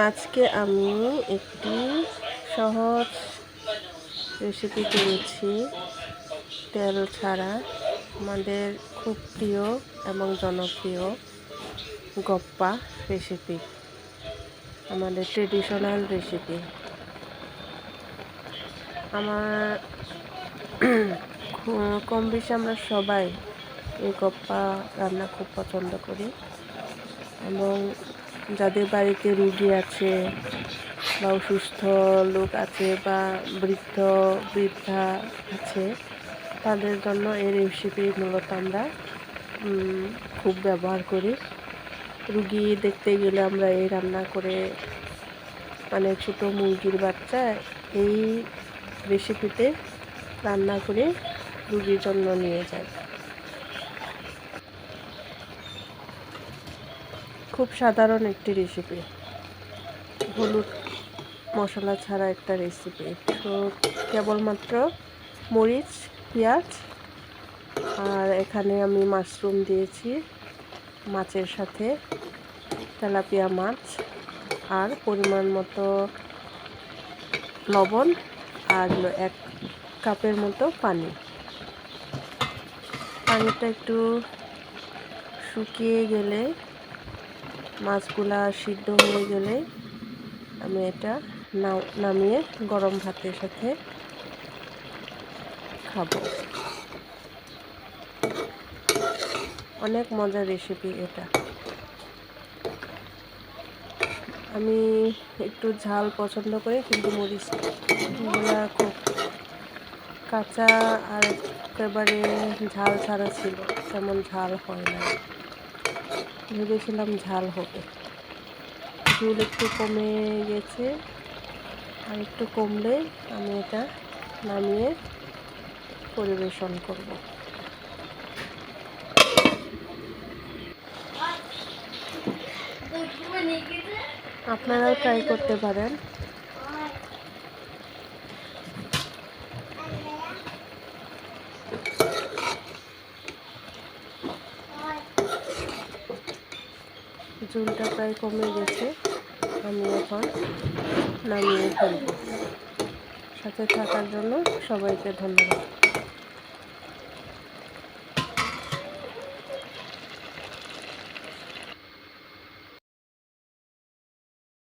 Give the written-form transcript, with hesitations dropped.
আজকে আমি একটি সহজ রেসিপি করেছি, তেল ছাড়া। আমাদের খুব প্রিয় এবং জনপ্রিয় গপ্পা রেসিপি, আমাদের ট্রেডিশনাল রেসিপি। আমার কম বেশি আমরা সবাই এই গপ্পা রান্না খুব পছন্দ করি, এবং যাদের বাড়িতে রুগী আছে বা অসুস্থ লোক আছে বা বৃদ্ধা আছে, তাদের জন্য এই রেসিপি মূলত আমরা খুব ব্যবহার করি। রুগী দেখতে গেলে আমরা এই রান্না করে, মানে ছোটো মুরগির বাচ্চা এই রেসিপিতে রান্না করে রুগীর জন্য নিয়ে যায়। খুব সাধারণ একটি রেসিপি, হলুদ মশলা ছাড়া একটা রেসিপি। তো কেবলমাত্র মরিচ, পেঁয়াজ, আর এখানে আমি মাশরুম দিয়েছি মাছের সাথে, তেলাপিয়া মাছ, আর পরিমাণ মতো লবণ, আর 1 কাপের মতো পানি। পানিটা একটু শুকিয়ে গেলে, মাছগুলা সিদ্ধ হয়ে গেলে আমি এটা নামিয়ে গরম ভাতের সাথে খাবো। অনেক মজার রেসিপি এটা। আমি একটু ঝাল পছন্দ করি, কিন্তু মরিচগুলা খুব কাঁচা আর একেবারে ঝাল ছাড়া ছিল, তেমন ঝাল হয় না। ভেবেছিলাম ঝাল হবে। ঝোল একটু কমে গেছে, আর একটু কমলে আমি এটা নামিয়ে পরিবেশন করব। আপনারাও ট্রাই করতে পারেন। ঝোলটা প্রায় কমে গেছে, আমি এখন নামিয়ে ফেলব। সাথে থাকার জন্য সবাইকে ধন্যবাদ।